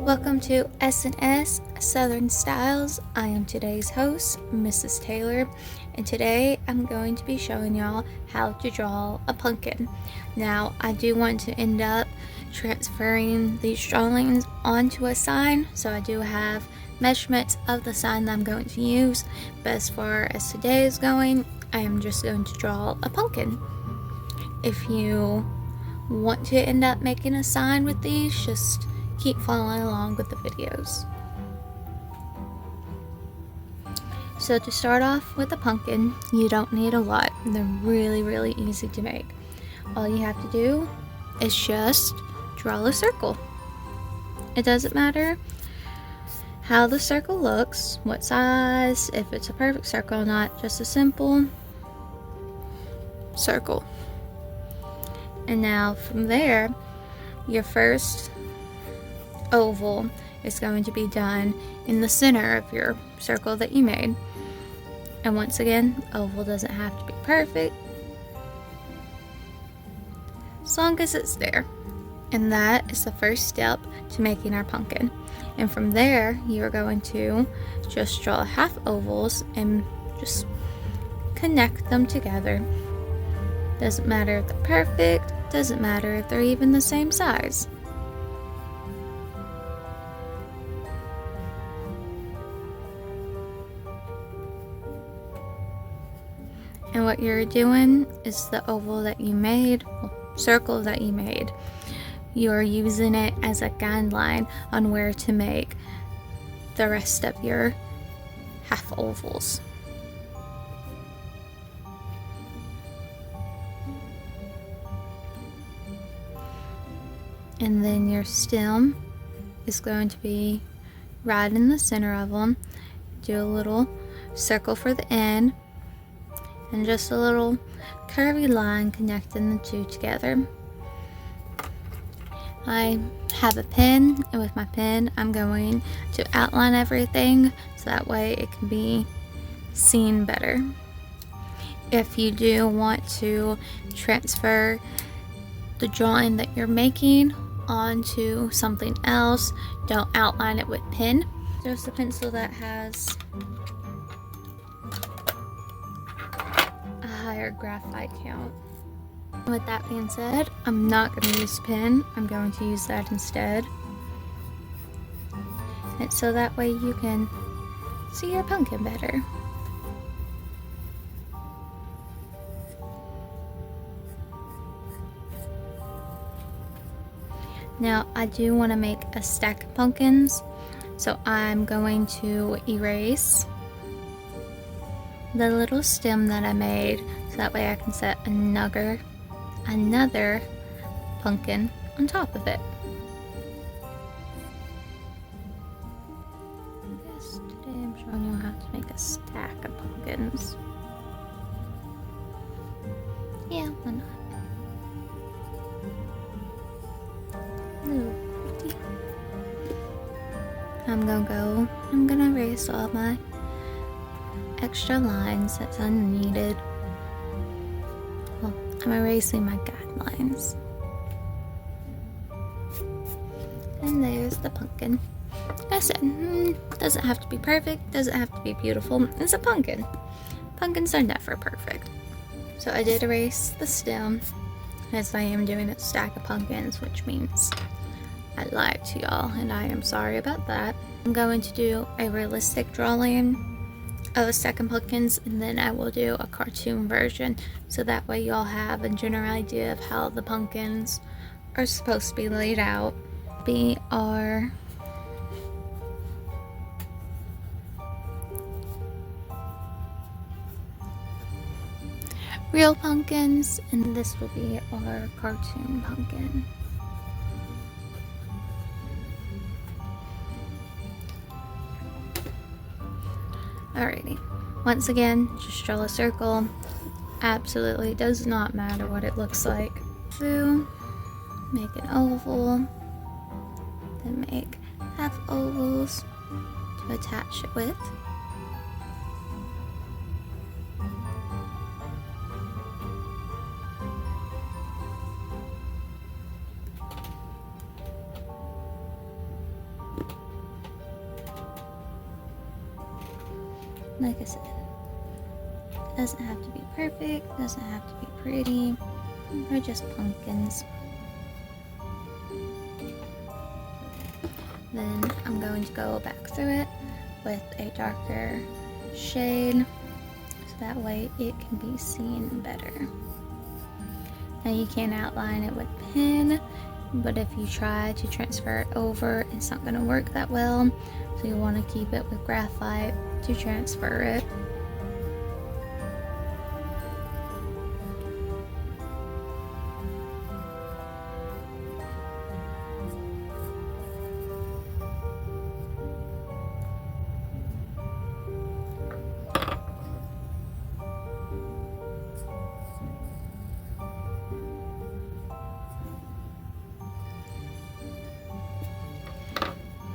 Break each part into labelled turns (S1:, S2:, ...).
S1: Welcome to S&S Southern Styles. I am today's host, Mrs. Taylor, and today I'm going to be showing y'all how to draw a pumpkin. Now, I do want to end up transferring these drawings onto a sign, so I do have measurements of the sign that I'm going to use, but as far as today is going, I am just going to draw a pumpkin. If you want to end up making a sign with these, just keep following along with the videos. So to start off with a pumpkin, you don't need a lot. They're really easy to make. All you have to do is just draw a circle. It doesn't matter how the circle looks, what size, if it's a perfect circle or not, just a simple circle. And now from there, your first oval is going to be done in the center of your circle that you made. And once again, oval doesn't have to be perfect, as long as it's there. And that is the first step to making our pumpkin. And from there, you are going to just draw half ovals and just connect them together. Doesn't matter if they're perfect, doesn't matter if they're even the same size. And what you're doing is the oval that you made, circle that you made, you're using it as a guideline on where to make the rest of your half ovals. And then your stem is going to be right in the center of them. Do a little circle for the end, and just a little curvy line connecting the two together. I have a pen, and with my pen I'm going to outline everything so that way it can be seen better. If you do want to transfer the drawing that you're making onto something else, don't outline it with pen. Just a pencil that has higher graphite count. With that being said, I'm not going to use pen. I'm going to use that instead. And so that way you can see your pumpkin better. Now I do want to make a stack of pumpkins, so I'm going to erase the little stem that I made, so that way I can set another pumpkin on top of it. I guess today I'm showing you how to make a stack of pumpkins. Yeah, why not? Ooh, pretty. I'm gonna erase all my extra lines that's unneeded. Well, I'm erasing my guidelines. And there's the pumpkin. Like I said, doesn't have to be perfect, doesn't have to be beautiful. It's a pumpkin. Pumpkins are never perfect. So I did erase the stem, as I am doing a stack of pumpkins, which means I lied to y'all, and I am sorry about that. I'm going to do a realistic drawing of a stack of pumpkins, and then I will do a cartoon version, so that way y'all have a general idea of how the pumpkins are supposed to be laid out. We are real pumpkins, and this will be our cartoon pumpkin. Alrighty, once again, just draw a circle. Absolutely does not matter what it looks like. So, make an oval, then make half ovals to attach it with. like I said, it doesn't have to be perfect, doesn't have to be pretty. They're just pumpkins. Then I'm going to go back through it with a darker shade so that way it can be seen better. Now you can outline it with pen, but if you try to transfer it over, it's not going to work that well. So you want to keep it with graphite to transfer it.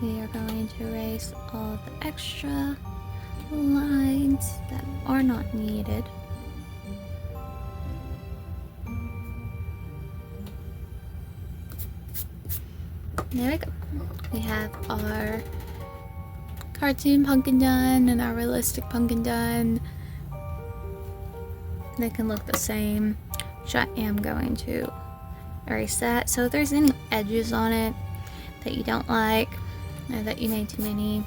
S1: We are going to erase all the extra lines that are not needed. There we go. We have our cartoon pumpkin done and our realistic pumpkin done. They can look the same, which I am going to erase that. So if there's any edges on it that you don't like, or that you made too many,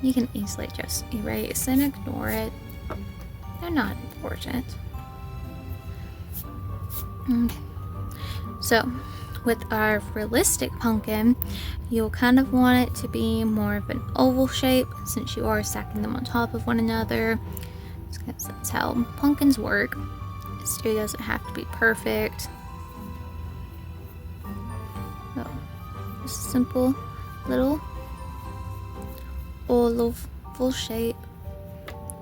S1: you can easily just erase and ignore it. They're not important. Okay. So with our realistic pumpkin, you'll kind of want it to be more of an oval shape since you are stacking them on top of one another. That's how pumpkins work. It doesn't have to be perfect. So, just a simple little oval shape,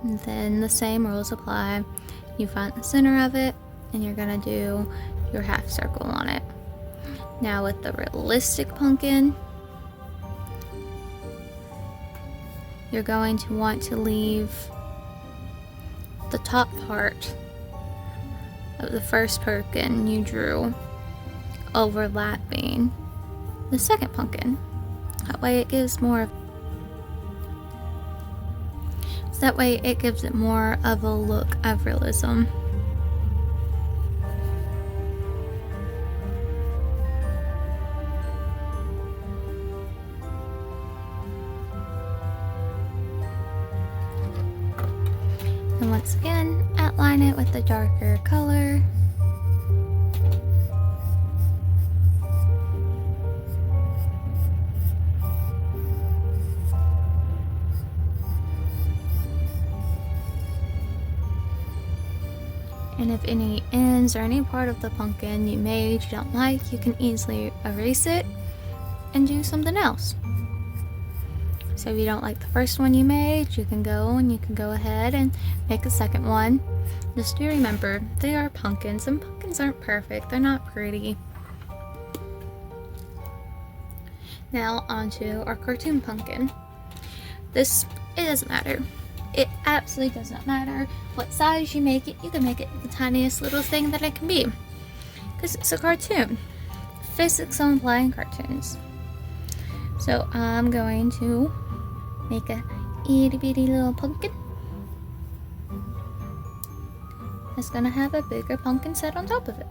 S1: and then the same rules apply. You find the center of it and you're gonna do your half circle on it. Now with the realistic pumpkin, you're going to want to leave the top part of the first pumpkin you drew overlapping the second pumpkin. That way it gives more of a look of realism. And once again, outline it with a darker color. And if any ends or any part of the pumpkin you made you don't like, you can easily erase it and do something else. So if you don't like the first one you made, you can go ahead and make a second one. Just do remember, they are pumpkins, and pumpkins aren't perfect. They're not pretty. Now onto our cartoon pumpkin. It doesn't matter. It absolutely does not matter what size you make it. You can make it the tiniest little thing that it can be, because it's a cartoon. Physics don't apply in cartoons. So I'm going to make a itty bitty little pumpkin. It's gonna have a bigger pumpkin set on top of it.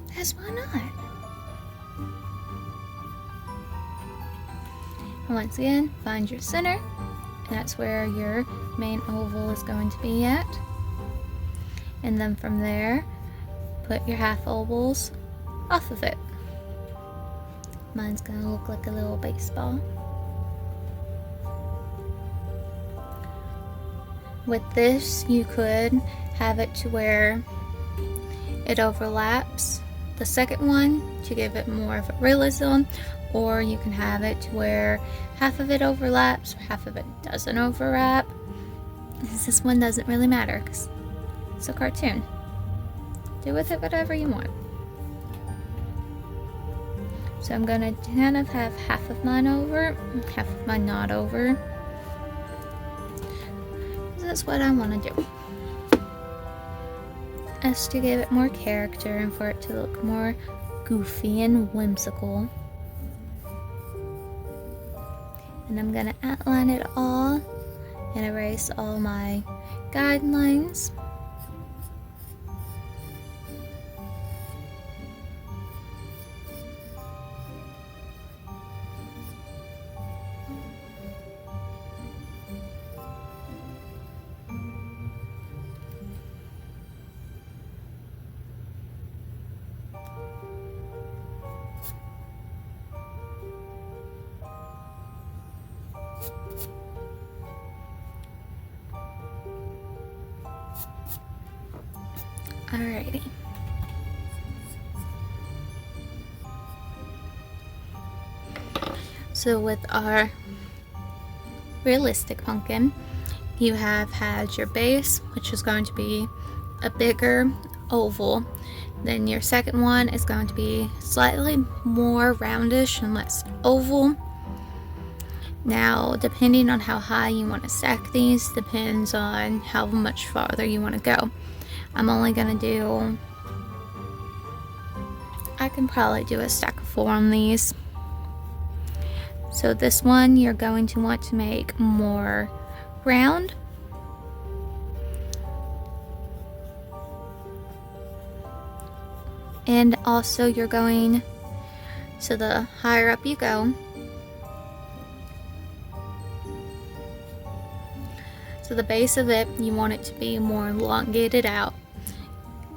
S1: Because why not? And once again, find your center. And that's where your main oval is going to be at. And then from there, put your half ovals off of it. Mine's gonna look like a little baseball. With this, you could have it to where it overlaps the second one to give it more of a realism, or you can have it to where half of it overlaps, half of it doesn't overlap. This one doesn't really matter because it's a cartoon. Do with it whatever you want. So I'm gonna kind of have half of mine over, half of mine not over. That's what I want to do. As to give it more character and for it to look more goofy and whimsical. And I'm gonna outline it all and erase all my guidelines. Alrighty. So with our realistic pumpkin, you have had your base, which is going to be a bigger oval. Then your second one is going to be slightly more roundish and less oval. Now, depending on how high you want to stack these, depends on how much farther you want to go. I'm only going to do, I can probably do a stack of 4 on these. So this one you're going to want to make more round. And also you're going, so the higher up you go, so the base of it, you want it to be more elongated out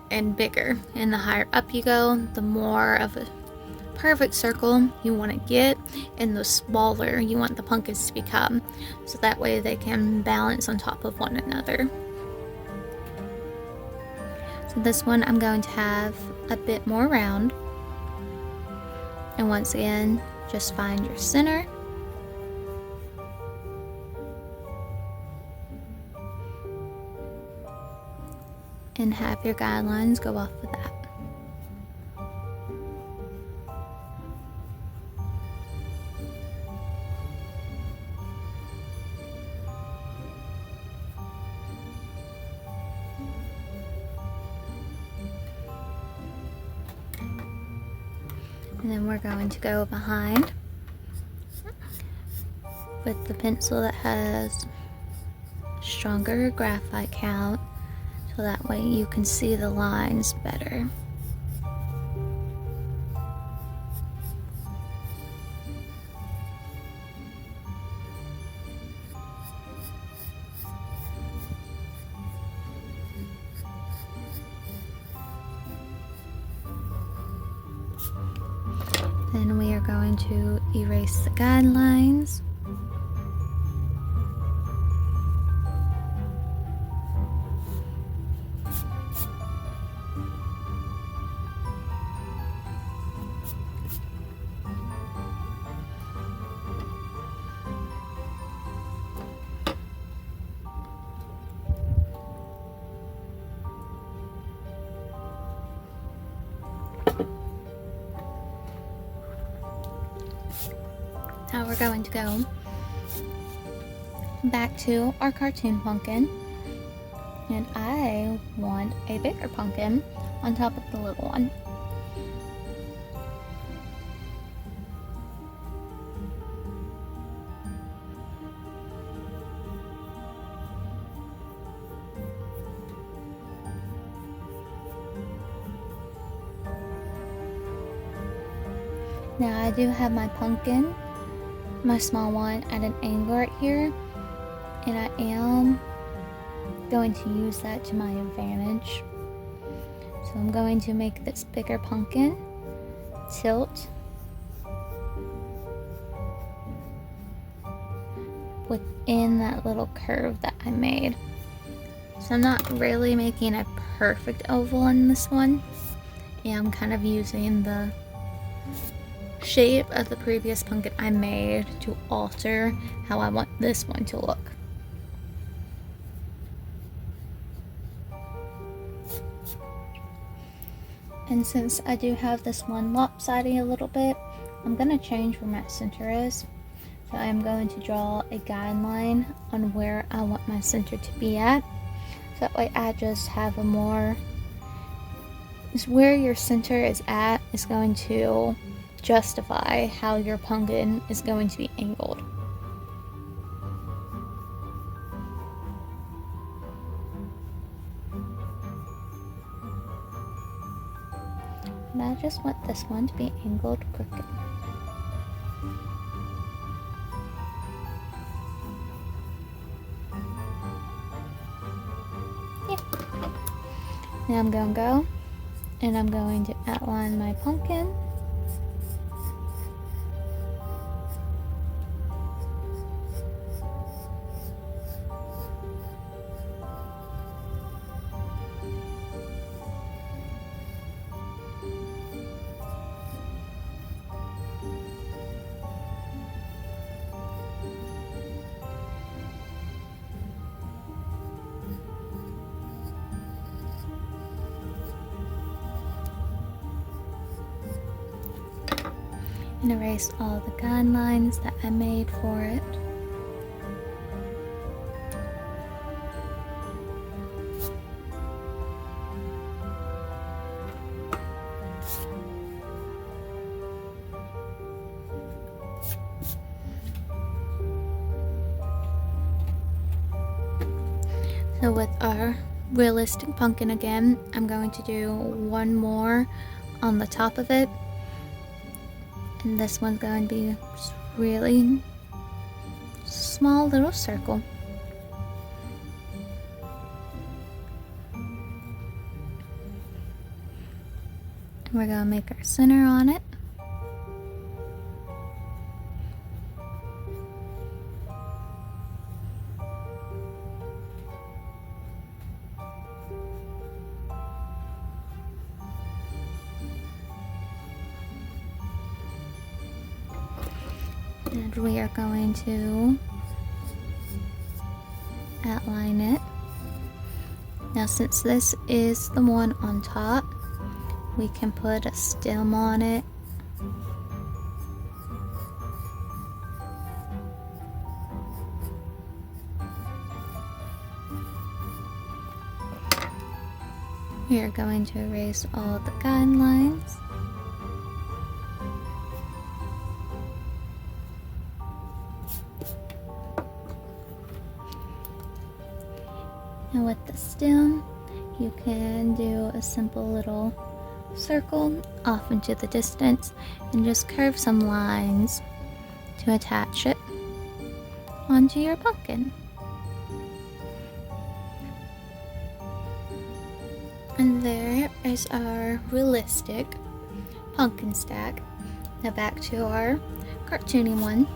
S1: and bigger. And the higher up you go, the more of a perfect circle you want to get, and the smaller you want the pumpkins to become. So that way they can balance on top of one another. So this one I'm going to have a bit more round. And once again, just find your center. And have your guidelines go off of that. And then we're going to go behind with the pencil that has stronger graphite count, so that way you can see the lines better. Then we are going to erase the guidelines. Now we're going to go back to our cartoon pumpkin, and I want a bigger pumpkin on top of the little one. Now I do have my pumpkin, my small one, at an angle right here, and I am going to use that to my advantage. So I'm going to make this bigger pumpkin tilt within that little curve that I made. So I'm not really making a perfect oval on this one. Yeah, I'm kind of using the shape of the previous pumpkin I made to alter how I want this one to look. And since I do have this one lopsided a little bit, I'm going to change where my center is. So I'm going to draw a guideline on where I want my center to be at. So that way I just have a more, is where your center is at is going to justify how your pumpkin is going to be angled. just want this one to be angled crooked. Yeah. Now I'm going to go and I'm going to outline my pumpkin. And erase all the guidelines that I made for it. So with our realistic pumpkin again, I'm going to do one more on the top of it. And this one's going to be just really small little circle. And we're going to make our center on it. And we are going to outline it. Now since this is the one on top, we can put a stem on it. We are going to erase all the guidelines. And with the stem, you can do a simple little circle off into the distance and just curve some lines to attach it onto your pumpkin. And there is our realistic pumpkin stack. Now back to our cartoony one.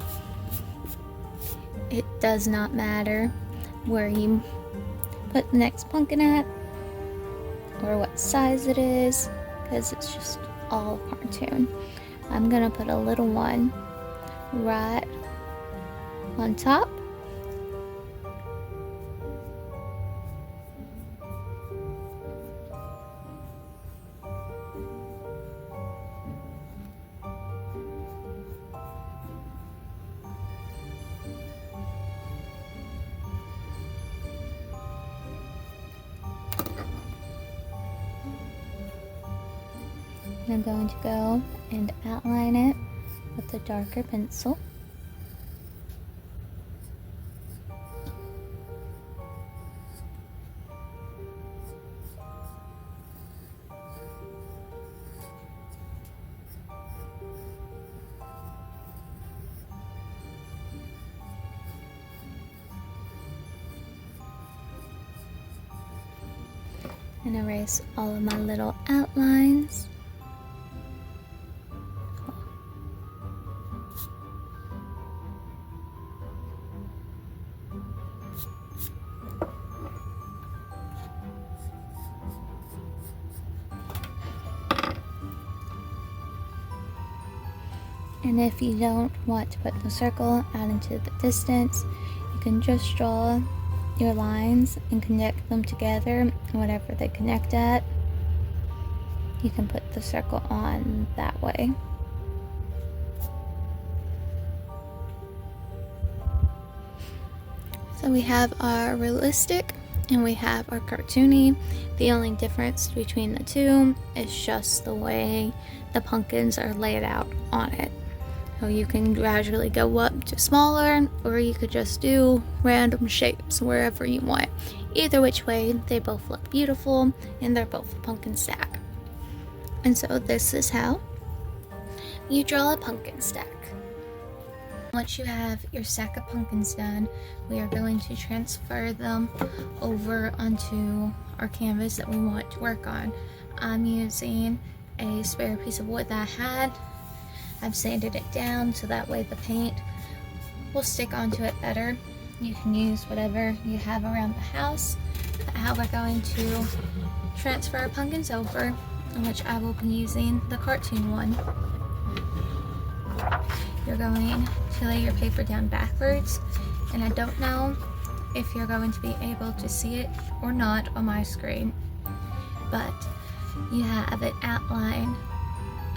S1: It does not matter where you put the next pumpkin at or what size it is, because it's just all cartoon. I'm gonna put a little one right on top. I'm going to go and outline it with a darker pencil. And erase all of my little outlines. And if you don't want to put the circle out into the distance, you can just draw your lines and connect them together, and whatever they connect at, you can put the circle on that way. So we have our realistic and we have our cartoony. The only difference between the two is just the way the pumpkins are laid out on it. So you can gradually go up to smaller, or you could just do random shapes wherever you want. Either which way, they both look beautiful and they're both a pumpkin stack. And so this is how you draw a pumpkin stack. Once you have your stack of pumpkins done, we are going to transfer them over onto our canvas that we want to work on. I'm using a spare piece of wood that I had. I've sanded it down so that way the paint will stick onto it better. You can use whatever you have around the house. But how we're going to transfer our pumpkins over, in which I will be using the cartoon one. You're going to lay your paper down backwards, and I don't know if you're going to be able to see it or not on my screen, but you have an outline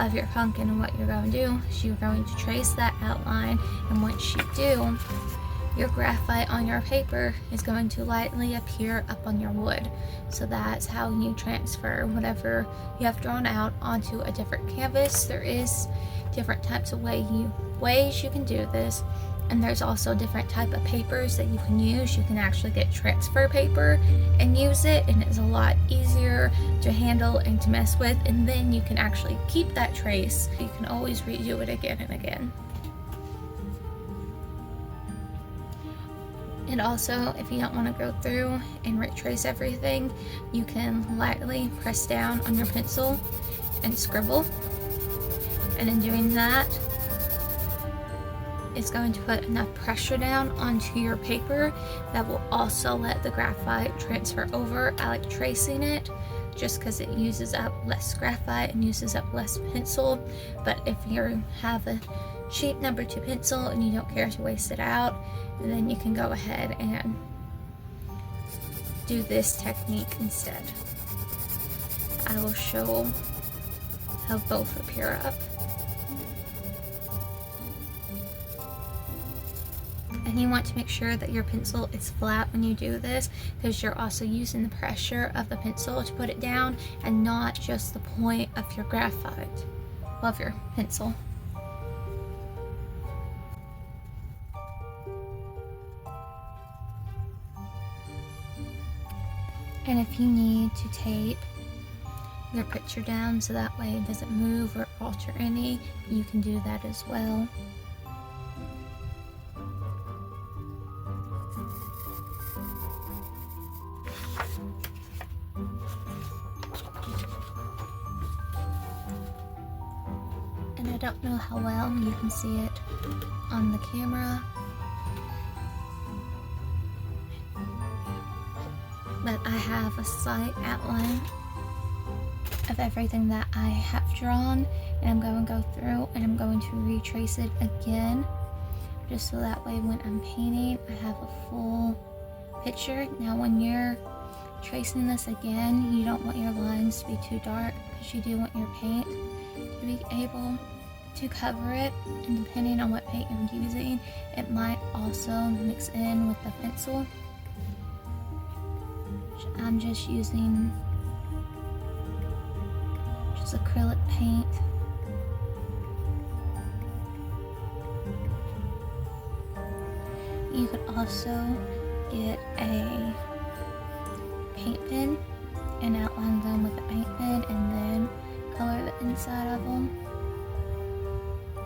S1: of your pumpkin, and what you're going to do is you're going to trace that outline, and once you do, your graphite on your paper is going to lightly appear up on your wood. So that's how you transfer whatever you have drawn out onto a different canvas. There is different types of ways you can do this, and there's also different type of papers that you can use. You can actually get transfer paper and use it, and it's a lot easier to handle and to mess with, and then you can actually keep that trace. You can always redo it again and again. And also, if you don't want to go through and retrace everything, you can lightly press down on your pencil and scribble. And in doing that, it's going to put enough pressure down onto your paper that will also let the graphite transfer over. I like tracing it just because it uses up less graphite and uses up less pencil. But if you have a cheap number 2 pencil and you don't care to waste it out, then you can go ahead and do this technique instead. I will show how both appear up. And you want to make sure that your pencil is flat when you do this, because you're also using the pressure of the pencil to put it down and not just the point of your graphite, of your pencil. And if you need to tape your picture down so that way it doesn't move or alter any, you can do that as well. And I don't know how well you can see it on the camera, but I have a slight outline of everything that I have drawn, and I'm going to go through and I'm going to retrace it again, just so that way when I'm painting I have a full picture. Now when you're tracing this again, you don't want your lines to be too dark, because you do want your paint to be able to cover it, and depending on what paint you're using, it might also mix in with the pencil. I'm just using just acrylic paint. You could also get a paint pen and outline them with a paint pen and then color the inside of them,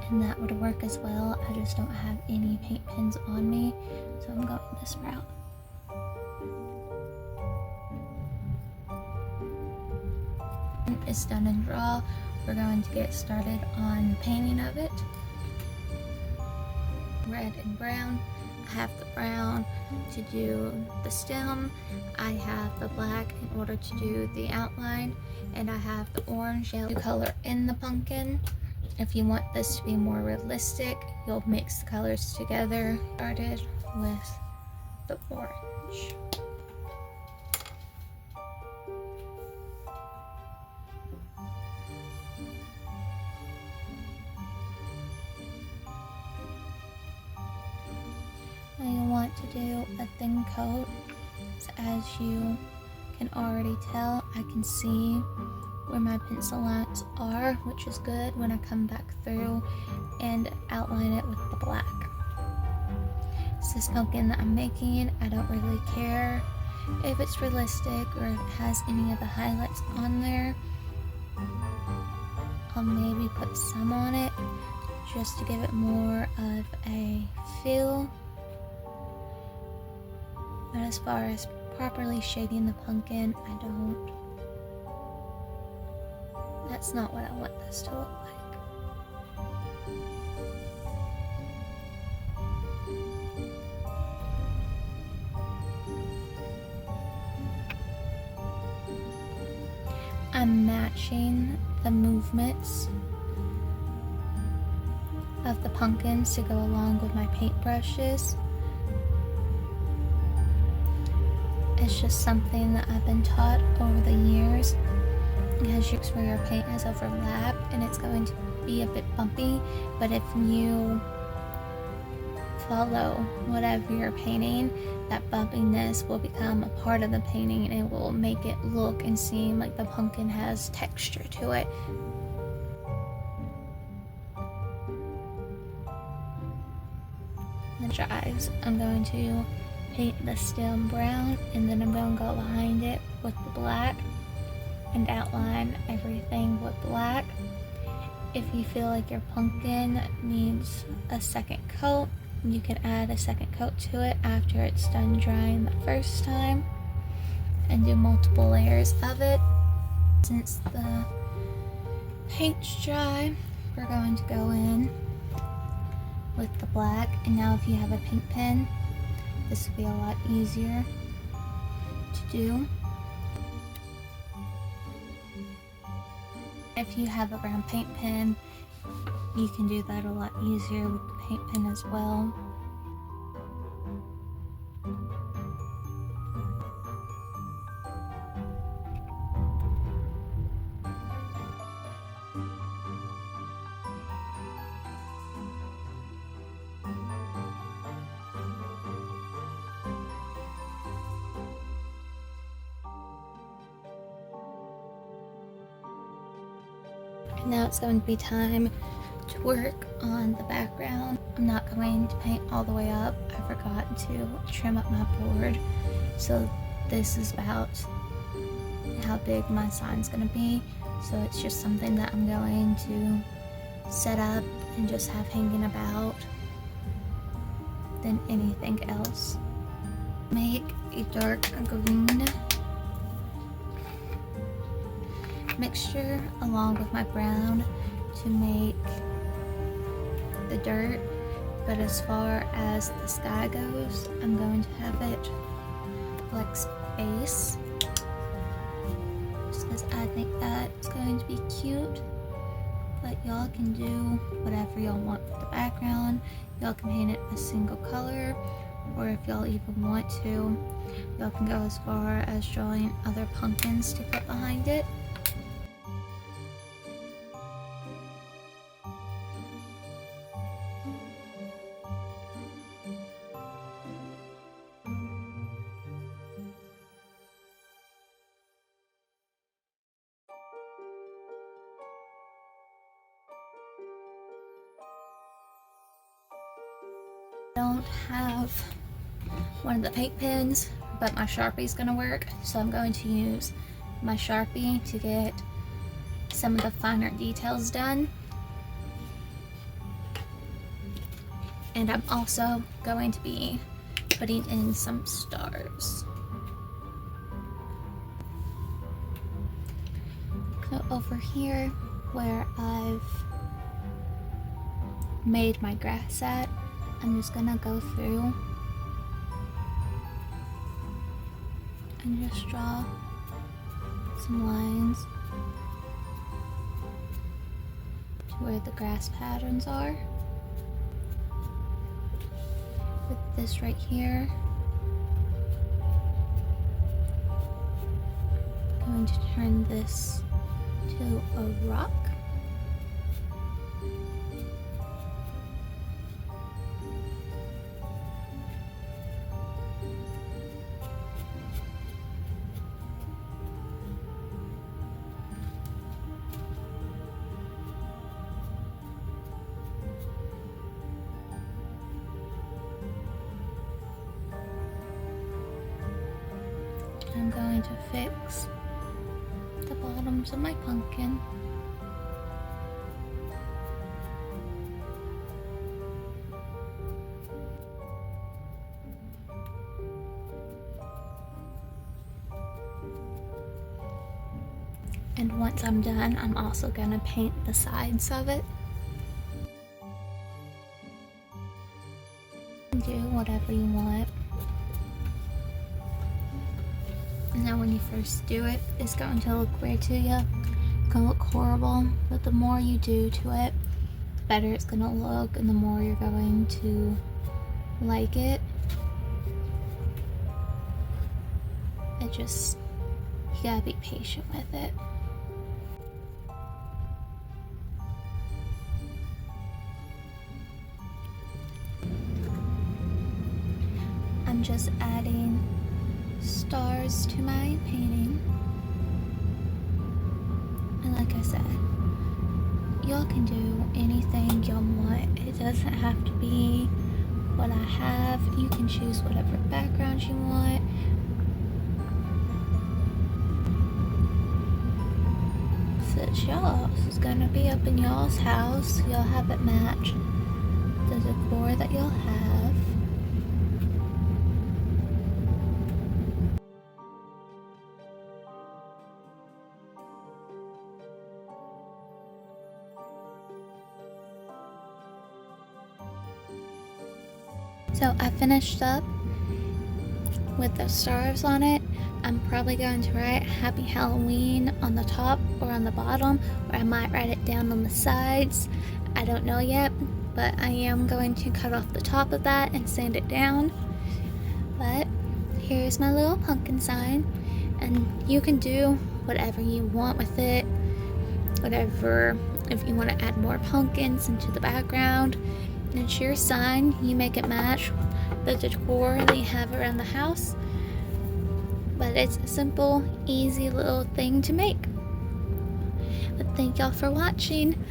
S1: and that would work as well. I just don't have any paint pens on me, so I'm going this route. It's done and draw. We're going to get started on painting of it. Red and brown. I have the brown to do the stem, I have the black in order to do the outline, and I have the orange yellow color in the pumpkin. If you want this to be more realistic, you'll mix the colors together. Started with the orange. Now you want to do a thin coat, so as you can already tell, I can see where my pencil lines are, which is good when I come back through and outline it with the black. It's this pumpkin that I'm making. I don't really care if it's realistic or if it has any of the highlights on there. I'll maybe put some on it just to give it more of a feel. But as far as properly shading the pumpkin, I don't. That's not what I want this to look like. I'm matching the movements of the pumpkins to go along with my paintbrushes. It's just something that I've been taught over the years. Because where your paint has overlapped and it's going to be a bit bumpy, but if you follow whatever you're painting, that bumpiness will become a part of the painting and it will make it look and seem like the pumpkin has texture to it. Then dries, I'm going to paint the stem brown and then I'm going to go behind it with the black and outline everything with black. If you feel like your pumpkin needs a second coat, you can add a second coat to it after it's done drying the first time and do multiple layers of it. Since the paint's dry, we're going to go in with the black, and now if you have a paint pen, this will be a lot easier to do. If you have a brown paint pen, you can do that a lot easier with the paint pen as well. Now it's going to be time to work on the background. I'm not going to paint all the way up. I forgot to trim up my board. So this is about how big my sign's going to be. So it's just something that I'm going to set up and just have hanging about than anything else. Make a dark green mixture along with my brown to make the dirt, but as far as the sky goes, I'm going to have it like space just because I think that's going to be cute. But y'all can do whatever y'all want for the background. Y'all can paint it a single color, or if y'all even want to, y'all can go as far as drawing other pumpkins to put behind it. I don't have one of the paint pens, but my Sharpie's gonna work, so I'm going to use my Sharpie to get some of the finer details done. And I'm also going to be putting in some stars. So over here where I've made my grass at, I'm just gonna go through and just draw some lines to where the grass patterns are. With this right here, I'm going to turn this to a rock. I'm going to fix the bottoms of my pumpkin. And once I'm done, I'm also gonna paint the sides of it. Do whatever you want. Now when you first do it, it's going to look weird to you. It's gonna look horrible, but the more you do to it, the better it's gonna look, and the more you're going to like it. You gotta be patient with it. I'm just adding stars to my painting. And like I said, y'all can do anything y'all want. It doesn't have to be what I have. You can choose whatever background you want. So it's y'all. It's gonna be up in y'all's house. Y'all have it match the decor that y'all have. So I finished up with the stars on it. I'm probably going to write Happy Halloween on the top or on the bottom, or I might write it down on the sides. I don't know yet, but I am going to cut off the top of that and sand it down. But here's my little pumpkin sign, and you can do whatever you want with it. Whatever, if you want to add more pumpkins into the background, it's your sign. You make it match the decor that you have around the house. But it's a simple, easy little thing to make. But thank y'all for watching.